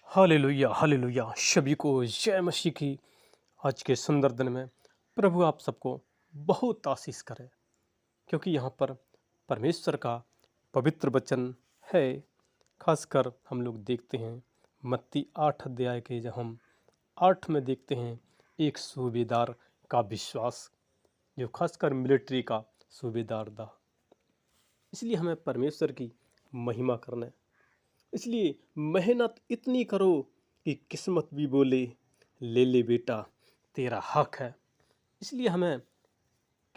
Hallelujah hallelujah. सभी को जय मसीह की। आज के सुंदर दिन में प्रभु आप सबको बहुत आशीष करे, क्योंकि यहाँ पर परमेश्वर का पवित्र वचन है। खासकर हम लोग देखते हैं मत्ती 8 अध्याय के, जब हम 8 में देखते हैं एक सूबेदार का विश्वास, जो खासकर मिलिट्री का सूबेदार था। इसलिए हमें परमेश्वर की महिमा करना है। इसलिए मेहनत इतनी करो कि किस्मत भी बोले ले ले बेटा, तेरा हक है। इसलिए हमें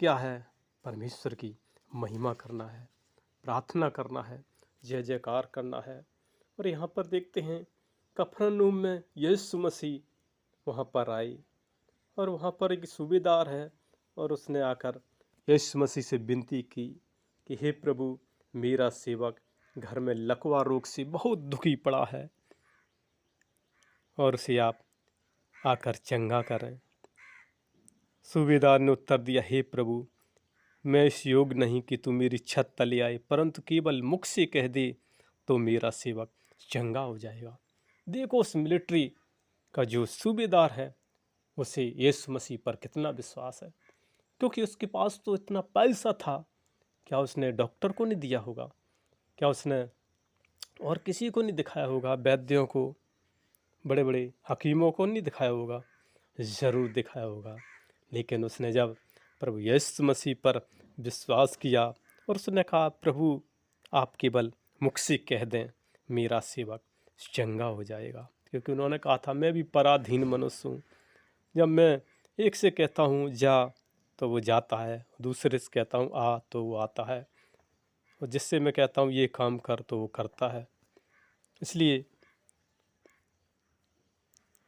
क्या है, परमेश्वर की महिमा करना है, प्रार्थना करना है, जय जयकार करना है। और यहाँ पर देखते हैं कफरनहूम में यीशु मसीह वहाँ पर आए, और वहाँ पर एक सूबेदार है, और उसने आकर यीशु मसीह से विनती की कि हे प्रभु, मेरा सेवक घर में लकवा रोग से बहुत दुखी पड़ा है, और उसे आप आकर चंगा करें। सूबेदार ने उत्तर दिया, हे प्रभु, मैं इस योग्य नहीं कि तू मेरी छत तले आए, परंतु केवल मुख से कह दे तो मेरा सेवक चंगा हो जाएगा। देखो उस मिलिट्री का जो सूबेदार है, उसे यीशु मसीह पर कितना विश्वास है, क्योंकि उसके पास तो इतना पैसा था। क्या उसने डॉक्टर को नहीं दिया होगा? क्या उसने और किसी को नहीं दिखाया होगा? वैद्यों को, बड़े बड़े हकीमों को नहीं दिखाया होगा? ज़रूर दिखाया होगा। लेकिन उसने जब प्रभु यीशु मसीह पर विश्वास किया और उसने कहा, प्रभु आप केवल मुख से कह दें, मेरा सेवक चंगा हो जाएगा। क्योंकि उन्होंने कहा था, मैं भी पराधीन मनुष्य हूँ। जब मैं एक से कहता हूँ जा तो वो जाता है, दूसरे से कहता हूँ आ तो वो आता है, और जिससे मैं कहता हूँ ये काम कर तो वो करता है। इसलिए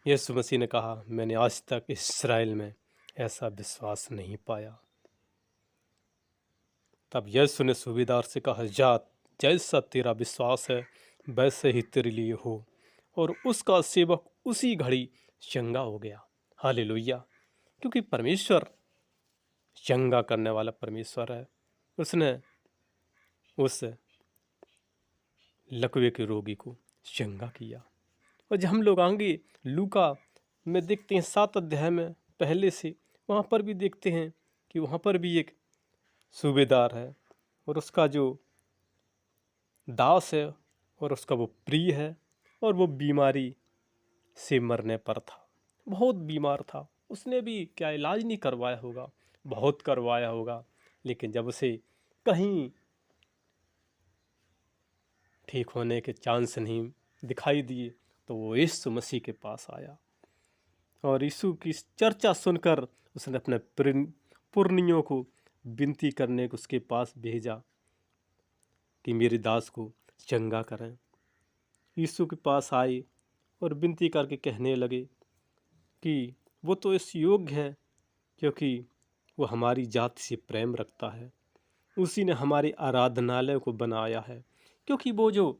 यीशु मसीह ने कहा, मैंने आज तक इस्राएल में ऐसा विश्वास नहीं पाया। तब यीशु ने सूबेदार से कहा, जा, जैसा तेरा विश्वास है वैसे ही तेरे लिए हो। और उसका सेवक उसी घड़ी चंगा हो गया। हालेलुया। क्योंकि परमेश्वर चंगा करने वाला परमेश्वर है। उसने उस लकवे के रोगी को चंगा किया। और जब हम लोग आगे लूका में देखते हैं 7 अध्याय में पहले से, वहाँ पर भी देखते हैं कि वहाँ पर भी एक सूबेदार है, और उसका जो दास है और उसका वो प्रिय है, और वो बीमारी से मरने पर था, बहुत बीमार था। उसने भी क्या इलाज नहीं करवाया होगा, बहुत करवाया होगा, लेकिन जब उसे कहीं ठीक होने के चांस नहीं दिखाई दिए तो वो यीशु मसीह के पास आया, और यीशु की चर्चा सुनकर उसने अपने पुरनियों को विनती करने को उसके पास भेजा कि मेरे दास को चंगा करें। यीशु के पास आए और विनती करके कहने लगे कि वो तो इस योग्य है, क्योंकि वो हमारी जाति से प्रेम रखता है। उसी ने हमारे आराधनालय को बनाया है। क्योंकि वो जो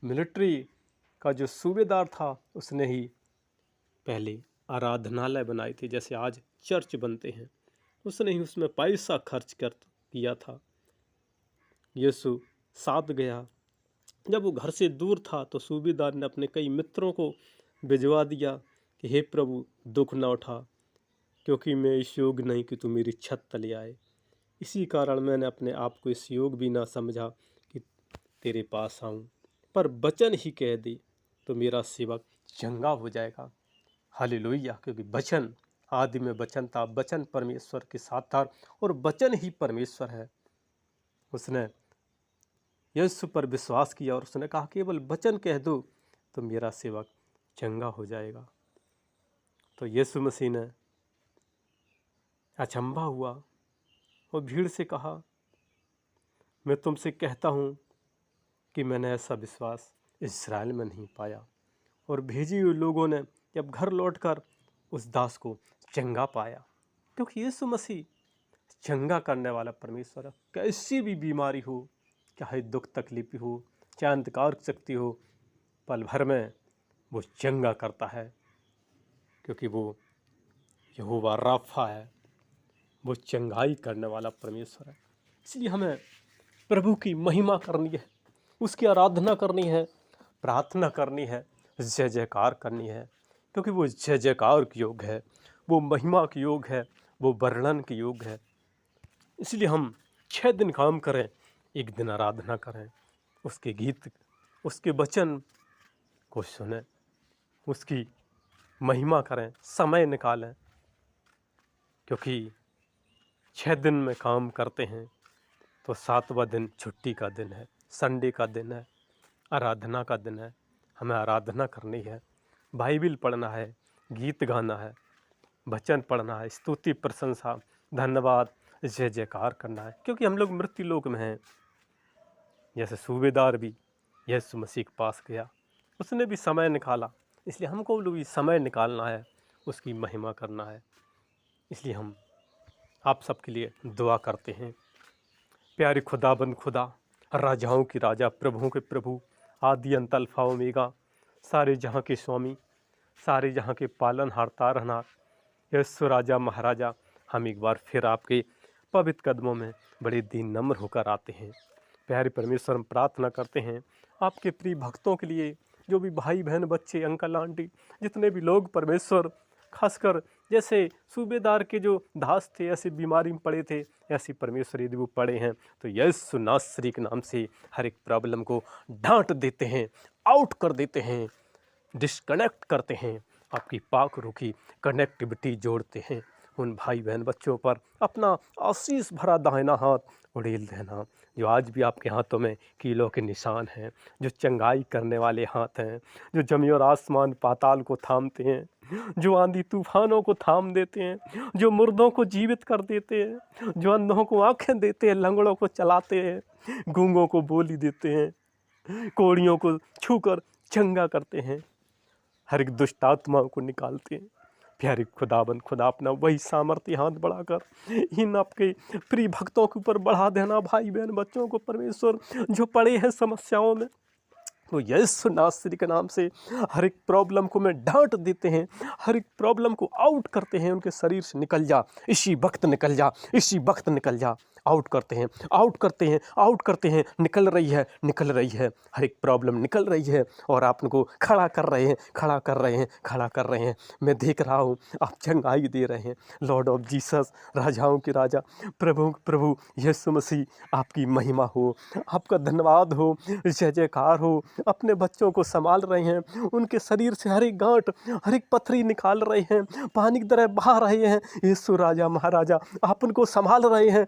मिलिट्री का जो सूबेदार था, उसने ही पहले आराधनालय बनाए थे, जैसे आज चर्च बनते हैं। उसने ही उसमें पैसा खर्च कर किया था। यीशु साथ गया। जब वो घर से दूर था तो सूबेदार ने अपने कई मित्रों को भिजवा दिया कि हे प्रभु, दुख न उठा, क्योंकि मैं इस योग्य नहीं कि तू मेरी छत तले आए। इसी कारण मैंने अपने आप को इस योग्य भी ना समझा कि तेरे पास आऊँ, पर वचन ही कह दे तो मेरा सेवक चंगा हो जाएगा। हालेलुया। क्योंकि वचन, आदि में वचन था, वचन परमेश्वर के साथ था, और वचन ही परमेश्वर है। उसने यीशु पर विश्वास किया और उसने कहा, केवल वचन कह दो तो मेरा सेवक चंगा हो जाएगा। तो यीशु मसीह ने अचंभा हुआ और भीड़ से कहा, मैं तुमसे कहता हूँ कि मैंने ऐसा विश्वास इस्राएल में नहीं पाया। और भेजी हुए लोगों ने जब घर लौटकर उस दास को चंगा पाया, क्योंकि यीशु मसीह चंगा करने वाला परमेश्वर है। कैसी भी बीमारी हो, चाहे दुख तकलीफ हो, चाहे अंधकार शक्ति हो, पल भर में वो चंगा करता है, क्योंकि वो यहोवा राफा है, वो चंगाई करने वाला परमेश्वर है। इसलिए हमें प्रभु की महिमा करनी है, उसकी आराधना करनी है, प्रार्थना करनी है, जय जयकार करनी है, क्योंकि वो जय जयकार के योग है, वो महिमा के योग है, वो वर्णन के योग है। इसलिए हम 6 दिन काम करें, एक दिन आराधना करें, उसके गीत, उसके वचन को सुनें, उसकी महिमा करें, समय निकालें। क्योंकि 6 दिन में काम करते हैं तो 7वां दिन छुट्टी का दिन है, संडे का दिन है, आराधना का दिन है। हमें आराधना करनी है, बाइबिल पढ़ना है, गीत गाना है, वचन पढ़ना है, स्तुति प्रशंसा धन्यवाद जय जयकार करना है। क्योंकि हम लोग मृत्यु लोक में हैं। जैसे सूबेदार भी यीशु मसीह के पास गया, उसने भी समय निकाला, इसलिए हमको भी समय निकालना है, उसकी महिमा करना है। इसलिए हम आप सबके लिए दुआ करते हैं। प्यारे खुदाबंद खुदा, राजाओं की राजा, प्रभुओं के प्रभु, आदि अंत अल्फा ओमेगा, सारे जहाँ के स्वामी, सारे जहाँ के पालनहार तारनहार, यीशु राजा महाराजा, हम एक बार फिर आपके पवित्र कदमों में बड़े दीन नम्र होकर आते हैं। प्यारे परमेश्वर, हम प्रार्थना करते हैं आपके प्रिय भक्तों के लिए, जो भी भाई बहन बच्चे अंकल आंटी जितने भी लोग परमेश्वर, खासकर जैसे सूबेदार के जो दास थे, ऐसे बीमारी में पड़े थे, ऐसी परमेश्वर यदि वो पड़े हैं तो यीशु नासरी के नाम से हर एक प्रॉब्लम को डांट देते हैं, आउट कर देते हैं, डिस्कनेक्ट करते हैं, आपकी पाक रूखी कनेक्टिविटी जोड़ते हैं। उन भाई बहन बच्चों पर अपना आशीष भरा दाहिना हाथ उड़ेल देना, जो आज भी आपके हाथों में कीलों के निशान हैं, जो चंगाई करने वाले हाथ हैं, जो जमी और आसमान पाताल को थामते हैं, जो आंधी तूफानों को थाम देते हैं, जो मुर्दों को जीवित कर देते हैं, जो अंधों को आंखें देते हैं, लंगड़ों को चलाते हैं, गूंगों को बोली देते हैं, कोड़ियों को छूकर चंगा करते हैं, हर एक दुष्ट आत्माओं को निकालते हैं। प्यारे खुदाबंद खुदा, अपना वही सामर्थ्य हाथ बढ़ाकर इन आपके प्रिय भक्तों के ऊपर बढ़ा देना। भाई बहन बच्चों को परमेश्वर जो पड़े हैं समस्याओं में, तो यीशु नासरी के नाम से हर एक प्रॉब्लम को मैं डांट देते हैं, हर एक प्रॉब्लम को आउट करते हैं, उनके शरीर से निकल जा, इसी वक्त निकल जा, इसी वक्त निकल जा। आउट करते हैं, आउट करते हैं, आउट करते हैं, निकल रही है, निकल रही है, हर एक प्रॉब्लम निकल रही है और आप उनको खड़ा कर रहे हैं, खड़ा कर रहे हैं, खड़ा कर रहे हैं। मैं देख रहा हूँ आप चंगाई दे रहे हैं। लॉर्ड ऑफ जीसस, राजाओं के राजा, प्रभु प्रभु यीशु मसीह, आपकी महिमा हो, आपका धन्यवाद हो, जय जयकार हो। अपने बच्चों को संभाल रहे हैं, उनके शरीर से हर एक गांठ, हर एक पथरी निकाल रहे हैं, पानी की तरह बहा रहे हैं। यीशु राजा महाराजा, आप उनको संभाल रहे हैं।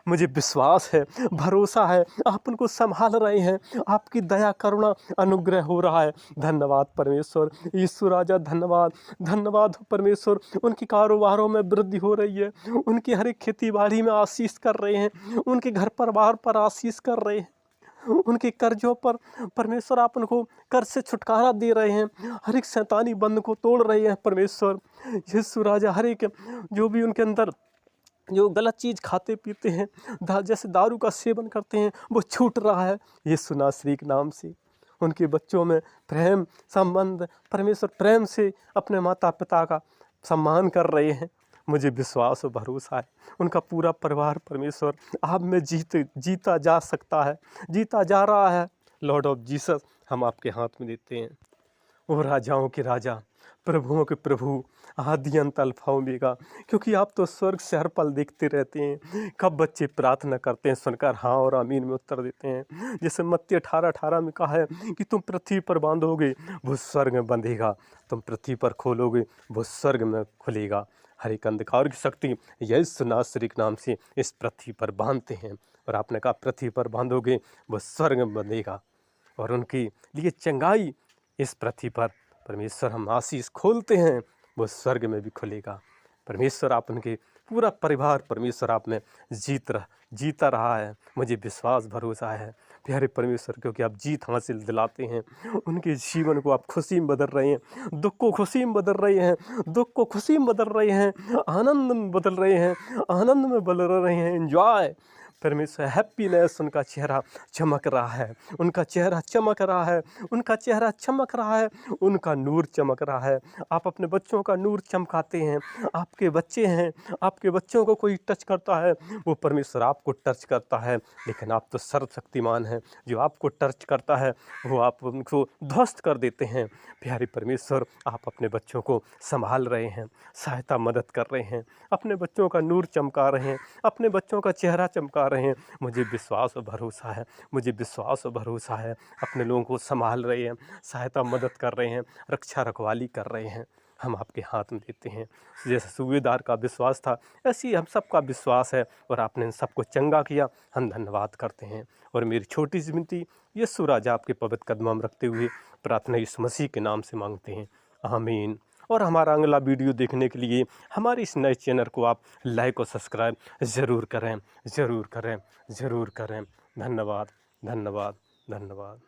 मुझे विश्वास है, भरोसा है, आप उनको संभाल रहे हैं। आपकी दया करुणा अनुग्रह हो रहा है। धन्यवाद परमेश्वर। यीशु राजा, धन्यवाद, धन्यवाद हो परमेश्वर। उनकी कारोबारों में वृद्धि हो रही है, उनकी हर एक खेती बाड़ी में आशीष कर रहे हैं, उनके घर परिवार पर आशीष कर रहे हैं, उनके कर्जों पर परमेश्वर आप उनको कर्ज से छुटकारा दे रहे हैं, हर एक शैतानी बंध को तोड़ रहे हैं परमेश्वर। यीशु राजा, हर एक जो भी उनके अंदर जो गलत चीज़ खाते पीते हैं, जैसे दारू का सेवन करते हैं, वो छूट रहा है यीशु नासरी के नाम से। उनके बच्चों में प्रेम संबंध, परमेश्वर प्रेम से अपने माता पिता का सम्मान कर रहे हैं। मुझे विश्वास और भरोसा है उनका पूरा परिवार परमेश्वर आप में जीता जा सकता है, जीता जा रहा है। लॉर्ड ऑफ जीसस, हम आपके हाथ में देते हैं। वो राजाओं के राजा, प्रभुओं के प्रभु, आदि अंत अल्फा ओमेगा, क्योंकि आप तो स्वर्ग से हर पल देखते रहते हैं। कब बच्चे प्रार्थना करते हैं, सुनकर हाँ और आमीन में उत्तर देते हैं। जैसे मत्ती 18:18 में कहा है कि तुम पृथ्वी पर बांधोगे वो स्वर्ग में बंधेगा, तुम पृथ्वी पर खोलोगे वो स्वर्ग में खुलेगा। हर एक अंधकार की शक्ति यीशु नासरी के नाम से इस पृथ्वी पर बांधते हैं। और आपने कहा पृथ्वी पर बांधोगे वो स्वर्ग में बंधेगा, और उनके लिए चंगाई इस पृथ्वी पर परमेश्वर हम आशीष खोलते हैं, वो स्वर्ग में भी खुलेगा। परमेश्वर आप उनके पूरा परिवार परमेश्वर आप में जीता रहा है। मुझे विश्वास भरोसा है प्यारे परमेश्वर, क्योंकि आप जीत हासिल दिलाते हैं। उनके जीवन को आप खुशी में बदल रहे हैं, दुख को खुशी में बदल रहे हैं, दुख को खुशी में बदल रहे हैं, आनंद में बदल रहे हैं, आनंद में बदल रहे हैं। एंजॉय परमेश्वर हैप्पीनेस, उनका चेहरा चमक रहा है, उनका चेहरा चमक रहा है, उनका चेहरा चमक रहा है, उनका नूर चमक रहा है। आप अपने बच्चों का नूर चमकाते हैं। आपके बच्चे हैं, आपके बच्चों को कोई टच करता है, वो परमेश्वर आपको टच करता है। लेकिन आप तो सर्वशक्तिमान हैं, जो आपको टच करता है वो आप उनको ध्वस्त कर देते हैं। प्यारे परमेश्वर, आप अपने बच्चों को संभाल रहे हैं, सहायता मदद कर रहे हैं, अपने बच्चों का नूर चमका रहे हैं, अपने बच्चों का चेहरा चमका रहे हैं। मुझे विश्वास और भरोसा है, मुझे विश्वास और भरोसा है, अपने लोगों को संभाल रहे हैं, सहायता मदद कर रहे हैं, रक्षा रखवाली कर रहे हैं। हम आपके हाथ में देते हैं। जैसे सूबेदार का विश्वास था, ऐसे ही हम सबका विश्वास है, और आपने इन सबको चंगा किया, हम धन्यवाद करते हैं। और मेरी छोटी सी विनती यीशु राजा आपके पवित्र कदमों में रखते हुए प्रार्थना यीशु मसीह के नाम से मांगते हैं, आमीन। और हमारा अगला वीडियो देखने के लिए हमारे इस नए चैनल को आप लाइक और सब्सक्राइब ज़रूर करें, ज़रूर करें, ज़रूर करें। धन्यवाद, धन्यवाद, धन्यवाद।